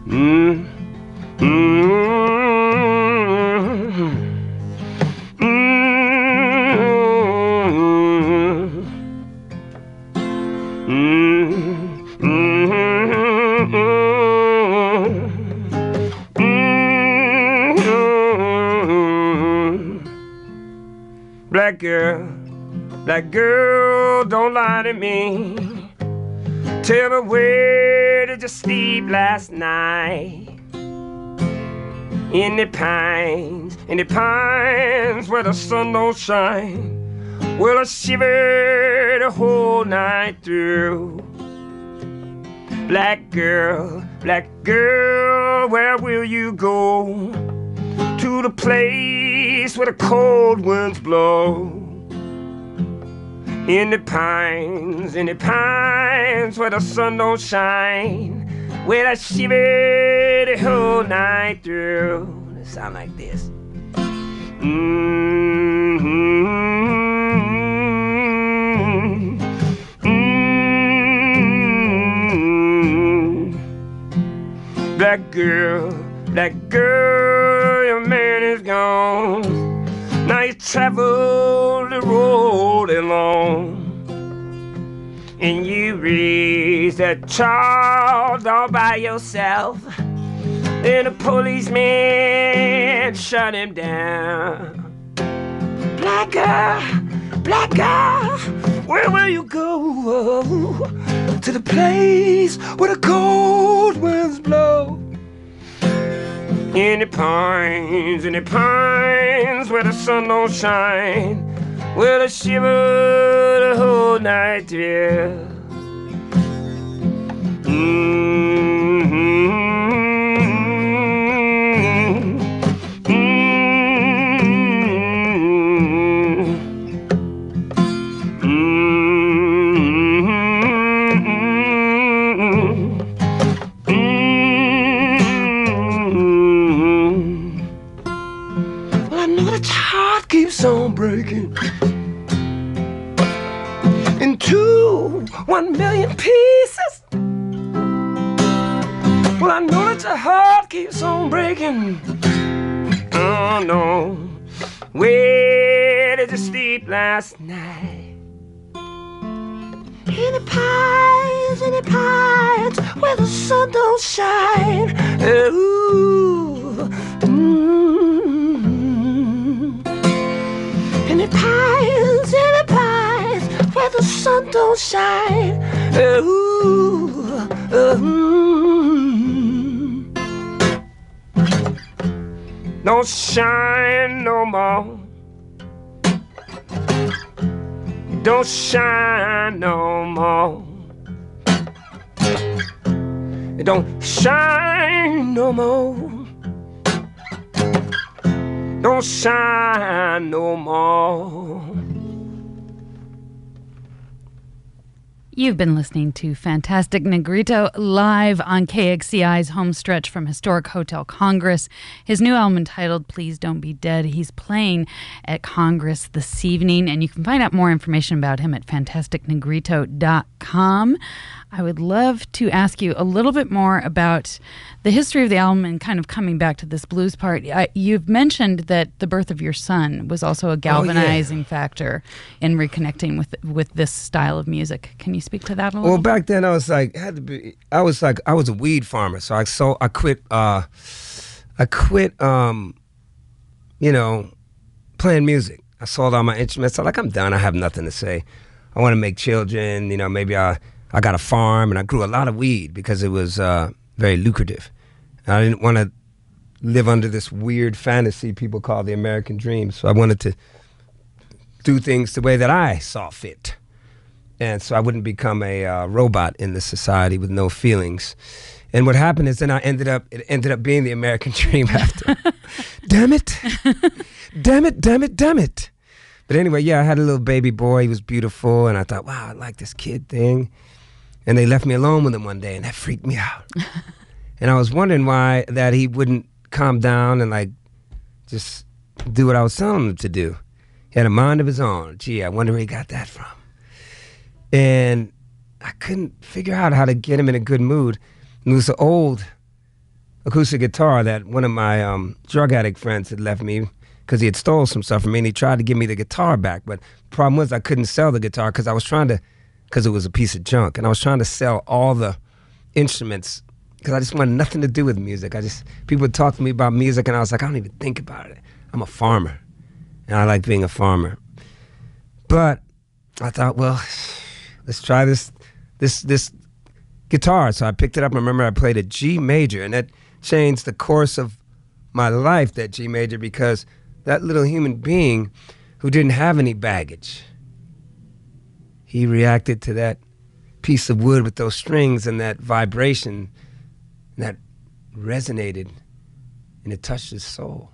Mm, mm, mm, Black girl, don't lie to me. Tell me, where did you sleep last night? In the pines where the sun don't shine. Well, I shivered the whole night through. Black girl, where will you go? To the place where the cold winds blow. In the pines where the sun don't shine. Well, I shivered the whole night through. It sound like this. Black girl, your man is gone. Now you travel the road alone, and you raise that child all by yourself, and a policeman shut him down. Black girl, where will you go? To the place where the cold winds blow. In the pines where the sun don't shine. Well, I shiver the whole night through. Keeps on breaking into 1 million pieces. Well, I know that your heart keeps on breaking. Oh no, where did you sleep last night? In the pines where the sun don't shine. Ooh, In the pines where the sun don't shine. Don't shine no more. Don't shine no more. Don't shine no more. Don't shine no more. You've been listening to Fantastic Negrito live on KXCI's home stretch from historic Hotel Congress. His new album entitled Please Don't Be Dead. He's playing at Congress this evening, and you can find out more information about him at fantasticnegrito.com. I would love to ask you a little bit more about the history of the album and kind of coming back to this blues part. You've mentioned that the birth of your son was also a galvanizing factor in reconnecting with this style of music. Can you speak to that a little? Well, back then I was like, I was a weed farmer, so I quit, playing music. I sold all my instruments. I'm done. I have nothing to say. I want to make children. Maybe I got a farm, and I grew a lot of weed because it was very lucrative. And I didn't want to live under this weird fantasy people call the American dream. So I wanted to do things the way that I saw fit. And so I wouldn't become a robot in this society with no feelings. And what happened is then it ended up being the American dream after. Damn it. Damn it, damn it, damn it. But anyway, I had a little baby boy. He was beautiful. And I thought, wow, I like this kid thing. And they left me alone with him one day, and that freaked me out. And I was wondering why that he wouldn't calm down and just do what I was telling him to do. He had a mind of his own. Gee, I wonder where he got that from. And I couldn't figure out how to get him in a good mood. And it was an old acoustic guitar that one of my drug addict friends had left me because he had stole some stuff from me, and he tried to give me the guitar back. But the problem was I couldn't sell the guitar because because it was a piece of junk, and I was trying to sell all the instruments because I just wanted nothing to do with music. People would talk to me about music, and I was like, I don't even think about it. I'm a farmer, and I like being a farmer. But I thought, well, let's try this guitar. So I picked it up. I remember I played a G major, and that changed the course of my life, that G major, because that little human being who didn't have any baggage, he reacted to that piece of wood with those strings and that vibration, and that resonated, and it touched his soul,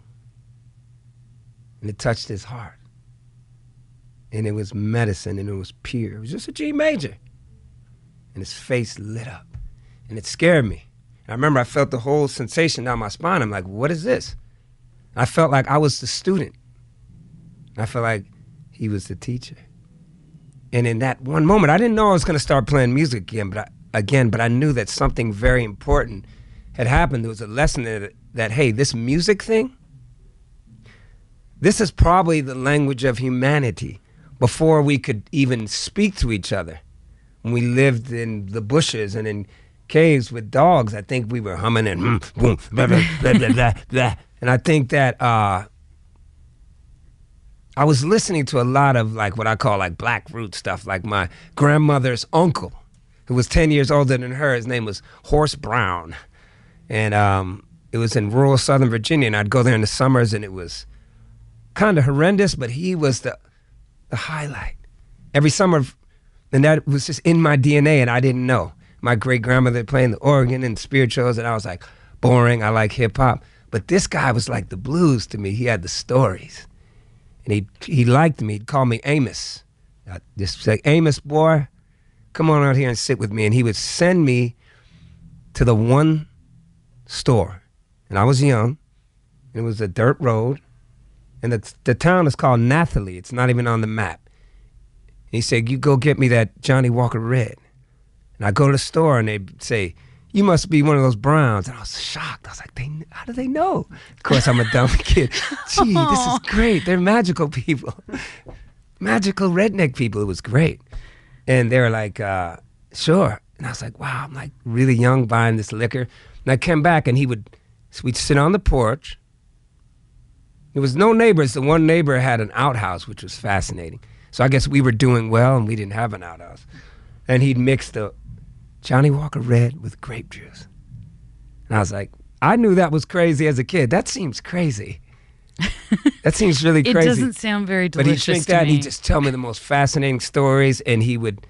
and it touched his heart. And it was medicine, and it was pure. It was just a G major. And his face lit up, and it scared me. And I remember I felt the whole sensation down my spine. I'm like, what is this? I felt like I was the student. I felt like he was the teacher. And in that one moment, I didn't know I was going to start playing music again, but I knew that something very important had happened. There was a lesson that, hey, this music thing, this is probably the language of humanity before we could even speak to each other. When we lived in the bushes and in caves with dogs, I think we were humming and boom, blah, blah, blah, blah, blah, blah. And I think that I was listening to a lot of like what I call like black root stuff, like my grandmother's uncle, who was 10 years older than her. His name was Horace Brown. And it was in rural Southern Virginia, and I'd go there in the summers, and it was kind of horrendous, but he was the highlight. Every summer, and that was just in my DNA, and I didn't know. My great-grandmother playing the organ and spirituals, and I was like, boring, I like hip-hop. But this guy was like the blues to me. He had the stories. And he liked me. He'd call me Amos. I'd just say, Amos, boy, come on out here and sit with me. And he would send me to the one store. And I was young. And it was a dirt road. And the town is called Nathalie. It's not even on the map. And he said, you go get me that Johnny Walker Red. And I go to the store, and they'd say, you must be one of those Browns. And I was shocked. I was like, how do they know? Of course, I'm a dumb kid. Gee, this is great. They're magical people. Magical redneck people. It was great. And they were like, sure. And I was like, wow, I'm like really young buying this liquor. And I came back, and we'd sit on the porch. There was no neighbors. The one neighbor had an outhouse, which was fascinating. So I guess we were doing well, and we didn't have an outhouse. And he'd mix the Johnny Walker Red with grape juice. And I was like, I knew that was crazy as a kid. That seems crazy. That seems really crazy. It doesn't sound very delicious. But he'd drink that, and he'd just tell me the most fascinating stories, and he would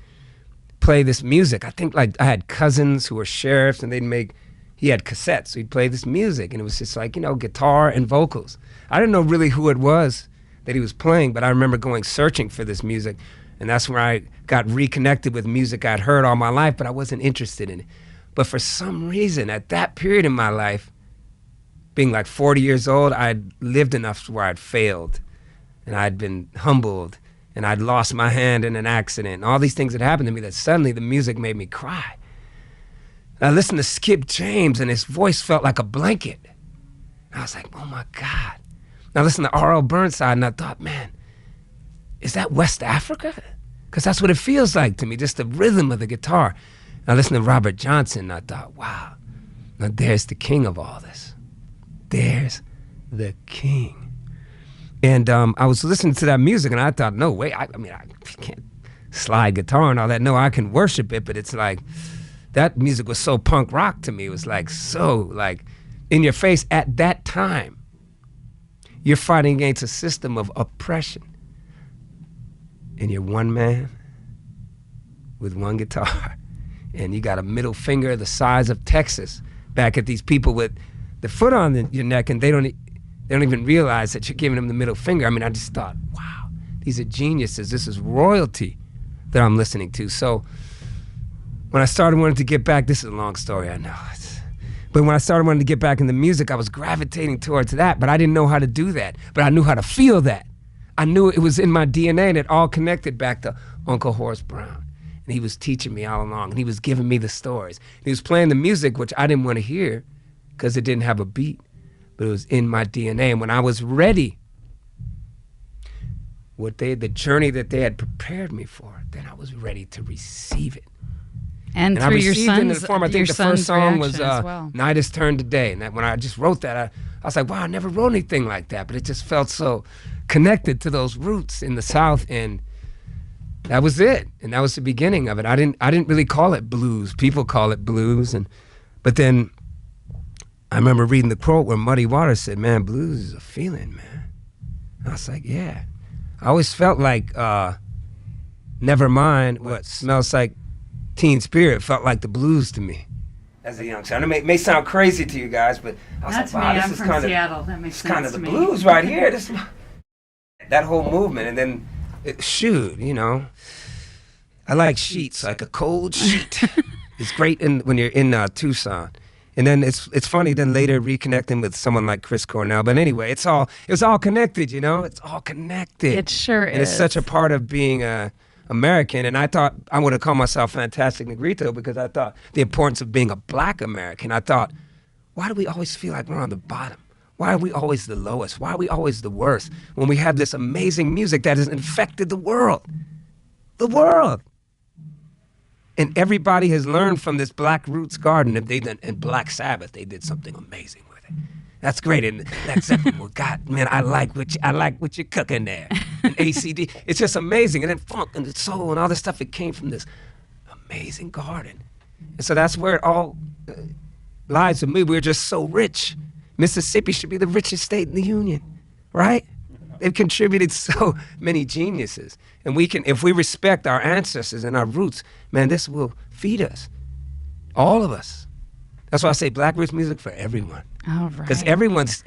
play this music. I think like I had cousins who were sheriffs, and he had cassettes, so he'd play this music, and it was just like, guitar and vocals. I didn't know really who it was that he was playing, but I remember going searching for this music, and that's where I got reconnected with music I'd heard all my life, but I wasn't interested in it. But for some reason, at that period in my life, being like 40 years old, I'd lived enough where I'd failed, and I'd been humbled, and I'd lost my hand in an accident, and all these things had happened to me that suddenly the music made me cry. And I listened to Skip James, and his voice felt like a blanket. And I was like, oh my God. And I listened to R.L. Burnside, and I thought, man, is that West Africa? Because that's what it feels like to me, just the rhythm of the guitar. And I listened to Robert Johnson, and I thought, wow, now there's the king of all this. There's the king. And I was listening to that music, and I thought, no way, I can't slide guitar and all that. No, I can worship it, but it's like, that music was so punk rock to me. It was like so like in your face at that time. You're fighting against a system of oppression. And you're one man with one guitar. And you got a middle finger the size of Texas back at these people with the foot on your neck, and they don't even realize that you're giving them the middle finger. I mean, I just thought, wow, these are geniuses. This is royalty that I'm listening to. So when I started wanting to get back, this is a long story, I know. But when I started wanting to get back into music, I was gravitating towards that, but I didn't know how to do that. But I knew how to feel that. I knew it was in my DNA, and it all connected back to Uncle Horace Brown. And he was teaching me all along, and he was giving me the stories. He was playing the music, which I didn't want to hear, because it didn't have a beat, but it was in my DNA. And when I was ready, the journey that they had prepared me for, then I was ready to receive it. And through I your received it in the son's, form, I your think the first son's song was reaction as well. Night Has Turned to Day. And when I just wrote that, I was like, wow, I never wrote anything like that. But it just felt so connected to those roots in the South. And that was it. And that was the beginning of it. I didn't really call it blues. People call it blues. But then I remember reading the quote where Muddy Waters said, man, blues is a feeling, man. And I was like, yeah. I always felt like Never Mind What Smells Like Teen Spirit felt like the blues to me as a young child. It may sound crazy to you guys, but I was That's like, wow, me. this I'm is from kind Seattle. of That makes kind sense of to the me. blues right here. That whole movement, and then I like sheets, like a cold sheet. It's great when you're in Tucson. And then it's funny then later reconnecting with someone like Chris Cornell. But anyway, it's all connected, It's all connected. It sure is. And it's such a part of being American. And I thought I would have called myself Fantastic Negrito because I thought the importance of being a black American. I thought, why do we always feel like we're on the bottom? Why are we always the lowest? Why are we always the worst when we have this amazing music that has infected the world? The world. And everybody has learned from this Black Roots Garden. And Black Sabbath, they did something amazing with it. That's great. And that's well, God, man, I like what you're cooking there. And ACD, it's just amazing. And then funk and the soul and all this stuff, it came from this amazing garden. And so that's where it all lies with me. We're just so rich. Mississippi should be the richest state in the union, right? They've contributed so many geniuses. And we can, if we respect our ancestors and our roots, man, this will feed us. All of us. That's why I say Black Roots music for everyone. All right. Because everyone's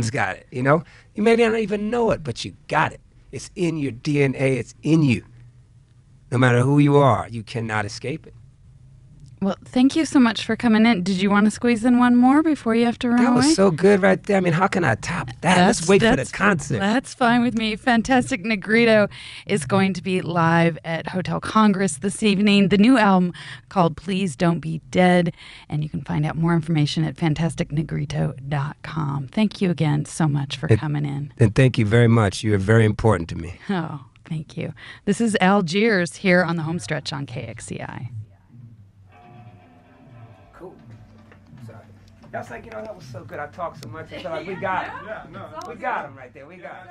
got it, You may not even know it, but you got it. It's in your DNA. It's in you. No matter who you are, you cannot escape it. Well, thank you so much for coming in. Did you want to squeeze in one more before you have to run That away? was so good right there. I mean, how can I top that? Let's wait for the concert. That's fine with me. Fantastic Negrito is going to be live at Hotel Congress this evening. The new album called Please Don't Be Dead. And you can find out more information at fantasticnegrito.com. Thank you again so much for coming in. And thank you very much. You are very important to me. Oh, thank you. This is Algiers here on the home stretch on KXCI. I was like, that was so good. I talked so much. I felt like we got him. We got him right there. We got him.